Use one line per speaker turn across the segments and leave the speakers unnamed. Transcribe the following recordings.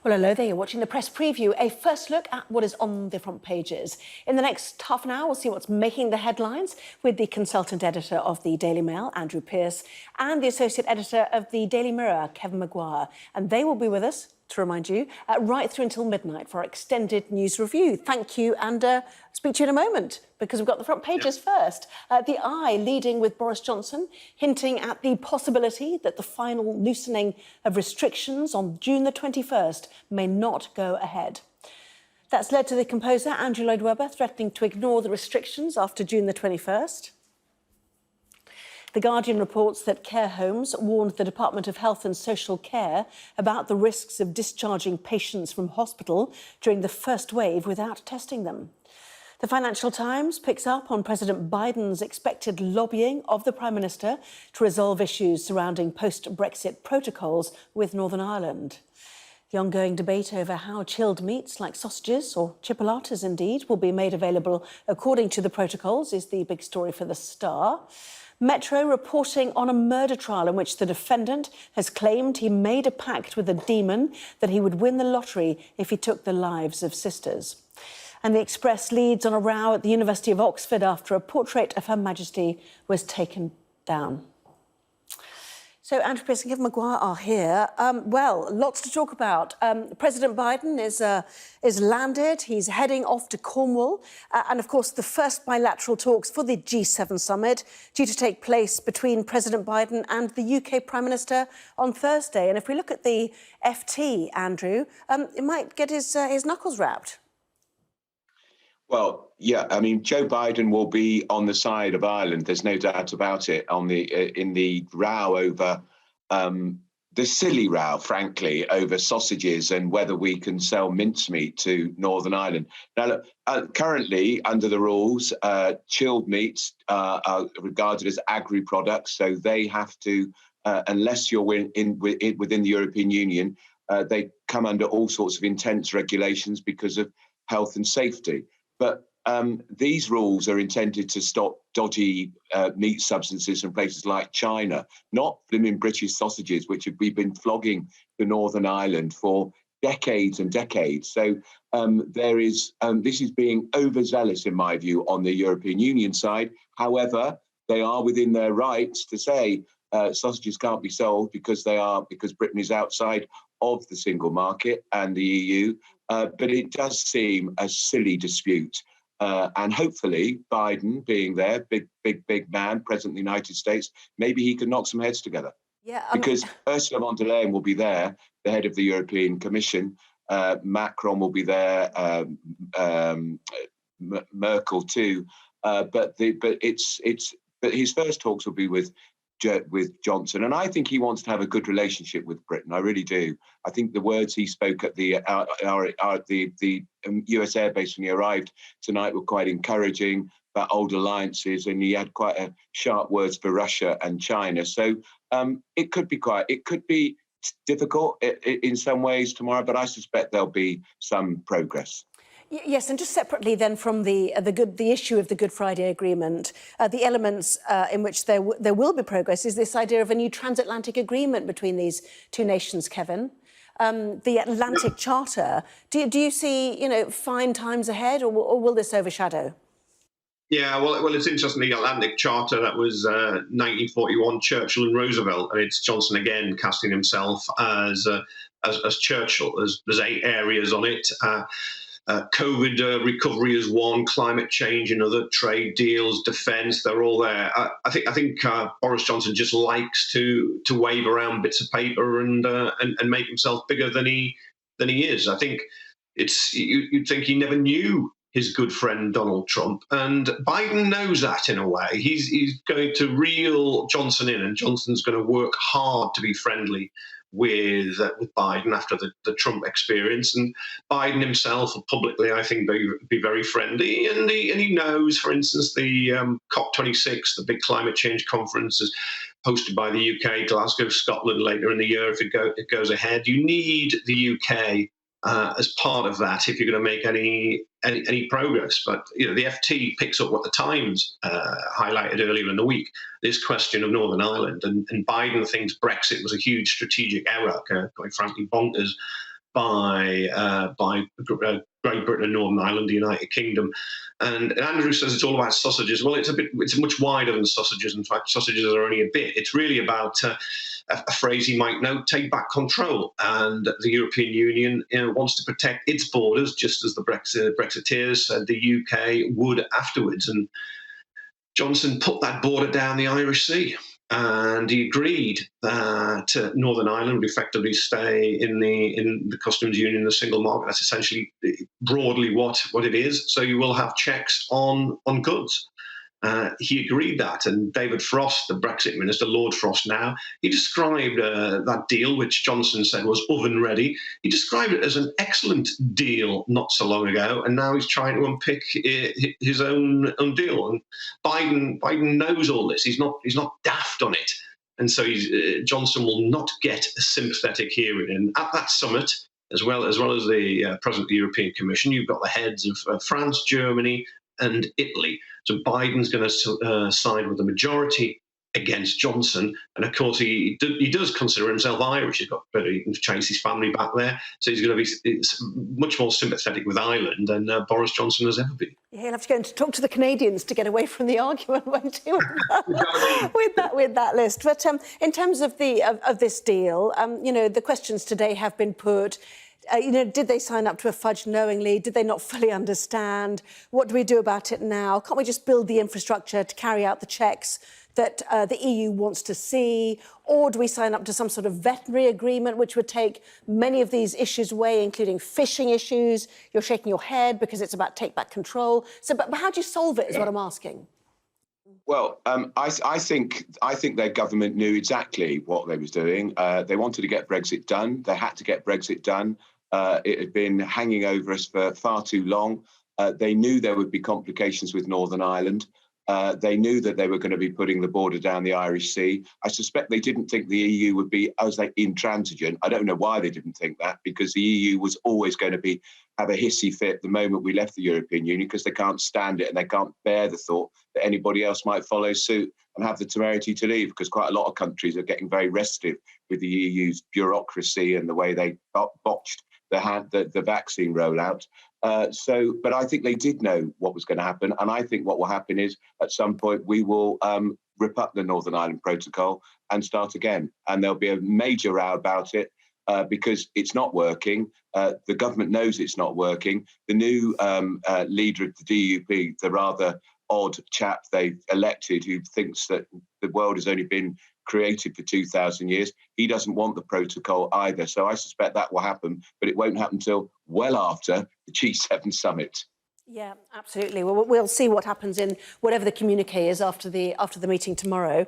Well, hello there. You're watching the press preview, a first look at what is on the front pages. In the next half an hour, we'll see what's making the headlines with the consultant editor of the Daily Mail, Andrew Pearce, and the associate editor of the Daily Mirror, Kevin Maguire. And they will be with us, to remind you, right through until midnight for our extended news review. Thank you, and speak to you in a moment, because we've got the front pages first. The Eye leading with Boris Johnson, hinting at the possibility that the final loosening of restrictions on June the 21st may not go ahead. That's led to the composer Andrew Lloyd Webber threatening to ignore the restrictions after June the 21st. The Guardian reports that care homes warned the Department of Health and Social Care about the risks of discharging patients from hospital during the first wave without testing them. The Financial Times picks up on President Biden's expected lobbying of the Prime Minister to resolve issues surrounding post-Brexit protocols with Northern Ireland. The ongoing debate over how chilled meats like sausages, or chipolatas indeed, will be made available according to the protocols is the big story for The Star. Metro reporting on a murder trial in which the defendant has claimed he made a pact with a demon that he would win the lottery if he took the lives of sisters. And the Express leads on a row at the University of Oxford after a portrait of Her Majesty was taken down. So Andrew Pearce and Kevin Maguire are here. Well, lots to talk about. President Biden is landed. He's heading off to Cornwall. And of course, the first bilateral talks for the G7 summit due to take place between President Biden and the UK Prime Minister on Thursday. And if we look at the FT, Andrew, it might get his knuckles wrapped.
Well, yeah, I mean, Joe Biden will be on the side of Ireland. There's no doubt about it. In the row over the silly row, frankly, over sausages and whether we can sell mincemeat to Northern Ireland. Now, look, currently, under the rules, chilled meats are regarded as agri products, so they have to, unless you're within the European Union, they come under all sorts of intense regulations because of health and safety. But these rules are intended to stop dodgy meat substances from places like China, not blimmin' British sausages, which we've been flogging to Northern Ireland for decades and decades. So this is being overzealous, in my view, on the European Union side. However, they are within their rights to say sausages can't be sold because Britain is outside of the single market and the EU. But it does seem a silly dispute. And hopefully Biden being there, big man, President of the United States, maybe he can knock some heads together. Yeah, because Ursula von der Leyen will be there, the head of the European Commission. Macron will be there, Merkel too. But his first talks will be with Johnson, and I think he wants to have a good relationship with Britain. I really do. I think the words he spoke at the US airbase when he arrived tonight were quite encouraging about old alliances, and he had quite sharp words for Russia and China. So it could be difficult in some ways tomorrow, but I suspect there'll be some progress.
Yes, and just separately then from the issue of the Good Friday Agreement, the elements in which there will be progress is this idea of a new transatlantic agreement between these two nations, Kevin. The Atlantic Charter. Do you see, fine times ahead, or will this overshadow?
Yeah, well, it's interesting. The Atlantic Charter, that was 1941, Churchill and Roosevelt, and it's Johnson again casting himself as Churchill. There's 8 areas on it. COVID recovery is one, climate change another, trade deals, defence, they're all there. I think Boris Johnson just likes to wave around bits of paper and make himself bigger than he is. I think you'd think he never knew his good friend Donald Trump, and Biden knows that in a way. He's going to reel Johnson in, and Johnson's going to work hard to be friendly with Biden after the Trump experience, and Biden himself will publicly, I think, be very friendly, and he knows, for instance, the COP26, the big climate change conference, is hosted by the UK, Glasgow, Scotland later in the year. If it goes ahead, you need the UK as part of that if you're going to make any progress. But the FT picks up what the Times highlighted earlier in the week, this question of Northern Ireland, and Biden thinks Brexit was a huge strategic error, quite frankly bonkers. by Great Britain and Northern Ireland, the United Kingdom. And Andrew says it's all about sausages. Well, it's much wider than sausages. In fact, sausages are only a bit. It's really about a phrase you might know: take back control. And the European Union wants to protect its borders, just as the Brexiteers said the UK would afterwards. And Johnson put that border down the Irish Sea. And he agreed that Northern Ireland would effectively stay in the customs union, the single market. That's essentially broadly what it is. So you will have checks on goods. He agreed that, and David Frost, the Brexit minister, Lord Frost now, he described that deal, which Johnson said was oven ready. He described it as an excellent deal not so long ago, and now he's trying to unpick his own deal. And Biden knows all this. He's not daft on it, and so Johnson will not get a sympathetic hearing. And at that summit, as well as the president of the European Commission, you've got the heads of France, Germany, and Italy. So Biden's going to side with the majority against Johnson. And of course, he does consider himself Irish. He can trace his family back there. So he's going to be much more sympathetic with Ireland than Boris Johnson has ever been.
Yeah, he'll have to go and talk to the Canadians to get away from the argument, won't he, with that list. But in terms of this deal, the questions today have been put. Did they sign up to a fudge knowingly? Did they not fully understand? What do we do about it now? Can't we just build the infrastructure to carry out the checks that the EU wants to see? Or do we sign up to some sort of veterinary agreement which would take many of these issues away, including fishing issues? You're shaking your head because it's about take back control. So, but how do you solve it is what I'm asking.
Well, I think their government knew exactly what they was doing. They wanted to get Brexit done. They had to get Brexit done. It had been hanging over us for far too long. They knew there would be complications with Northern Ireland. They knew that they were going to be putting the border down the Irish Sea. I suspect they didn't think the EU would be, as they intransigent. I don't know why they didn't think that, because the EU was always going to have a hissy fit the moment we left the European Union, because they can't stand it and they can't bear the thought that anybody else might follow suit and have the temerity to leave, because quite a lot of countries are getting very restive with the EU's bureaucracy and the way they botched the vaccine rollout. But I think they did know what was going to happen. And I think what will happen is at some point we will rip up the Northern Ireland Protocol and start again. And there'll be a major row about it because it's not working. The government knows it's not working. The new leader of the DUP, the rather odd chap they've elected, who thinks that the world has only been created for 2,000 years. He doesn't want the protocol either. So I suspect that will happen, but it won't happen till well after the G7 summit.
Yeah, absolutely. Well, we'll see what happens in whatever the communique is after the meeting tomorrow.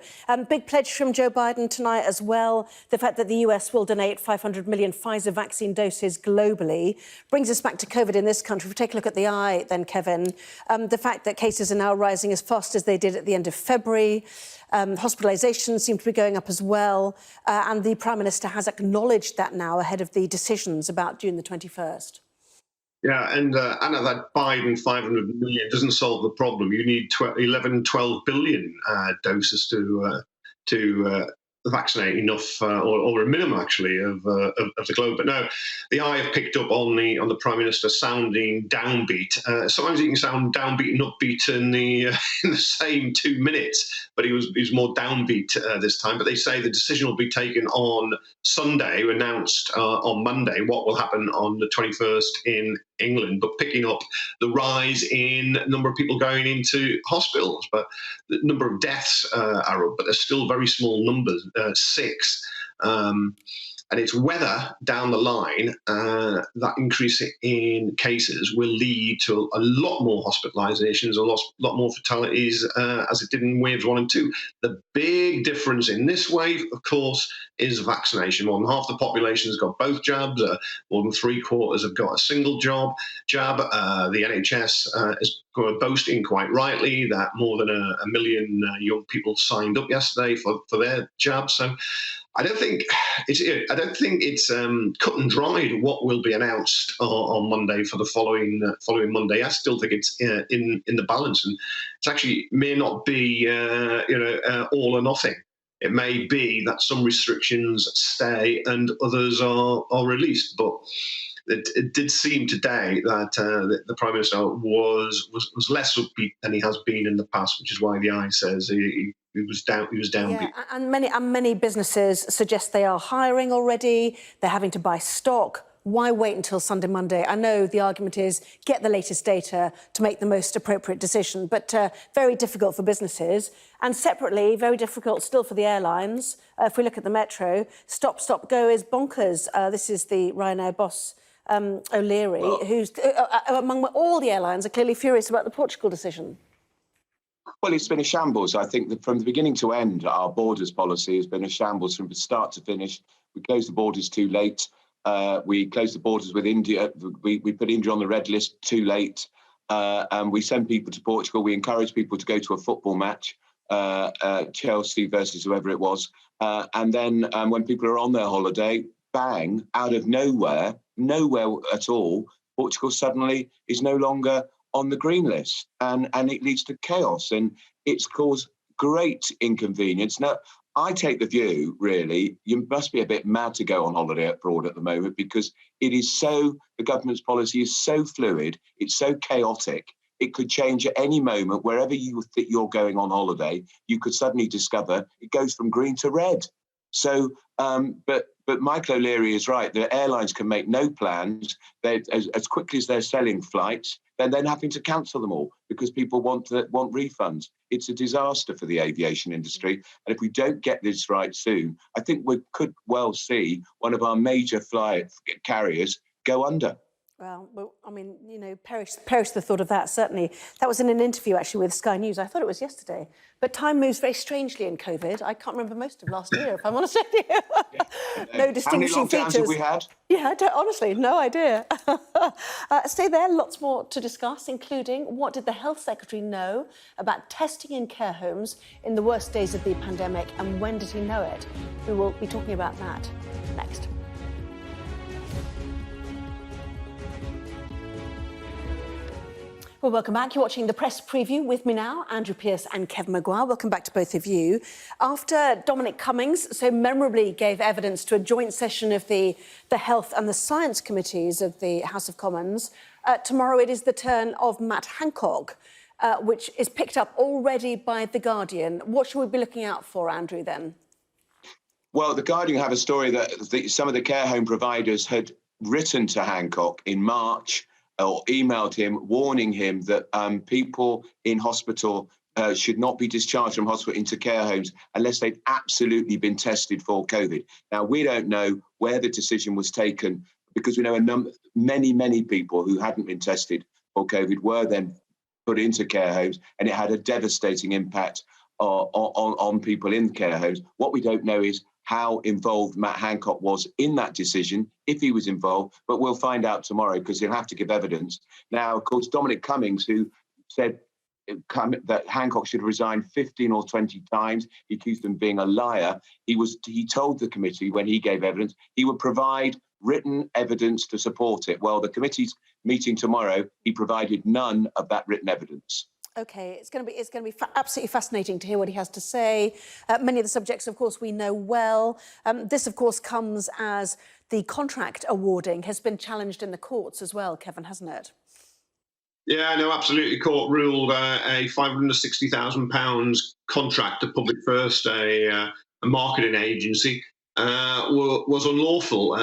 Big pledge from Joe Biden tonight as well. The fact that the US will donate 500 million Pfizer vaccine doses globally brings us back to COVID in this country. If we take a look at the eye then, Kevin, the fact that cases are now rising as fast as they did at the end of February. Hospitalisations seem to be going up as well. And the Prime Minister has acknowledged that now ahead of the decisions about June the 21st.
Yeah, and Anna, that Biden 500 million doesn't solve the problem. You need 11, 12 billion doses to vaccinate enough, or a minimum actually, of the globe. But no, the eye have picked up on the Prime Minister sounding downbeat. Sometimes he can sound downbeat and upbeat in the same 2 minutes, but he was more downbeat this time. But they say the decision will be taken on Sunday, announced on Monday, what will happen on the 21st in England, but picking up the rise in number of people going into hospitals. But the number of deaths are up, but they're still very small numbers, 6. And it's whether down the line that increase in cases will lead to a lot more hospitalizations, a lot more fatalities, as it did in waves 1 and 2. The big difference in this wave, of course, is vaccination. More than half the population has got both jabs. More than 3/4 have got a single jab. The NHS is boasting quite rightly that more than a million young people signed up yesterday for their jab. So I don't think it's cut and dried what will be announced on Monday for the following Monday. I still think it's in the balance, and it actually may not be all or nothing. it may be that some restrictions stay and others are released. But it did seem today that the Prime Minister was less upbeat than he has been in the past, which is why the Eye says he was downbeat.
Yeah, and many businesses suggest they are hiring already. They're having to buy stock. Why wait until Sunday, Monday? I know the argument is get the latest data to make the most appropriate decision, but very difficult for businesses. And separately, very difficult still for the airlines. If we look at the Metro, stop, stop, go is bonkers. This is the Ryanair boss, O'Leary, who's, among all the airlines, are clearly furious about the Portugal decision.
Well, it's been a shambles. I think that from the beginning to end, our borders policy has been a shambles from start to finish. We closed the borders too late. We closed the borders with India. We put India on the red list too late. And we send people to Portugal. We encourage people to go to a football match, Chelsea versus whoever it was. And then when people are on their holiday, bang, out of nowhere at all, Portugal suddenly is no longer on the green list. And it leads to chaos. And it's caused great inconvenience. Now, I take the view, really, you must be a bit mad to go on holiday abroad at the moment because it is so, the government's policy is so fluid, it's so chaotic, it could change at any moment. Wherever you think you're going on holiday, you could suddenly discover it goes from green to red. So, but Michael O'Leary is right. The airlines can make no plans. As quickly as they're selling flights, then they're having to cancel them all because people want refunds. It's a disaster for the aviation industry. And if we don't get this right soon, I think we could well see one of our major flight carriers go under.
Well, I mean, you know, perish the thought of that, certainly. That was in an interview, actually, with Sky News. I thought it was yesterday. But time moves very strangely in COVID. I can't remember most of last year, if I'm honest with you. No distinguishing features.
How many lockdowns have we had?
Yeah, I don't, honestly, no idea. Stay there, lots more to discuss, including what did the Health Secretary know about testing in care homes in the worst days of the pandemic, and when did he know it? We will be talking about that next. Well, welcome back. You're watching the press preview with me now, Andrew Pearce and Kevin Maguire. Welcome back to both of you. After Dominic Cummings so memorably gave evidence to a joint session of the Health and the Science Committees of the House of Commons, tomorrow it is the turn of Matt Hancock, which is picked up already by The Guardian. What should we be looking out for, Andrew, then?
Well, The Guardian have a story that some of the care home providers had written to Hancock in March or emailed him, warning him that people in hospital should not be discharged from hospital into care homes unless they've absolutely been tested for COVID. Now, we don't know where the decision was taken because we know many people who hadn't been tested for COVID were then put into care homes, and it had a devastating impact on people in care homes. What we don't know is how involved Matt Hancock was in that decision, if he was involved, but we'll find out tomorrow because he'll have to give evidence. Now, of course, Dominic Cummings, who said that Hancock should resign 15 or 20 times, he accused him of being a liar. He told the committee when he gave evidence, he would provide written evidence to support it. Well, the committee's meeting tomorrow, he provided none of that written evidence.
OK, it's going to be absolutely fascinating to hear what he has to say. Many of the subjects, of course, we know well. This, of course, comes as the contract awarding has been challenged in the courts as well, Kevin, hasn't it?
Yeah, no, absolutely. Court ruled a £560,000 contract to Public First, a marketing agency, was unlawful.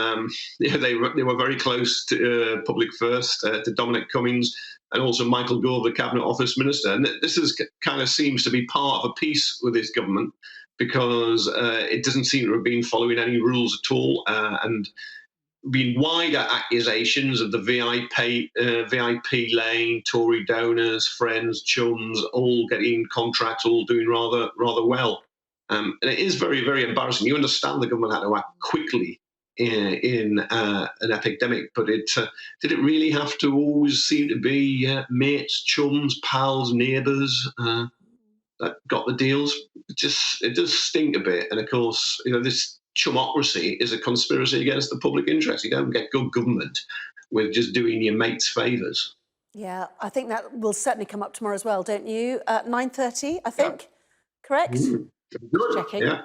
They were very close to Public First, to Dominic Cummings, and also Michael Gove, the Cabinet Office Minister. And this kind of seems to be part of a piece with this government because it doesn't seem to have been following any rules at all, and been wider accusations of the VIP lane, Tory donors, friends, chums, all getting contracts, all doing rather well. And it is very, very embarrassing. You understand the government had to act quickly in an epidemic, but did it really have to always seem to be mates, chums, pals, neighbours that got the deals? It does stink a bit. And of course, this chumocracy is a conspiracy against the public interest. You don't get good government with just doing your mates favours.
Yeah, I think that will certainly come up tomorrow as well, don't you? 9:30, I think. Yeah. Correct?
Good.
Checking.
Yeah.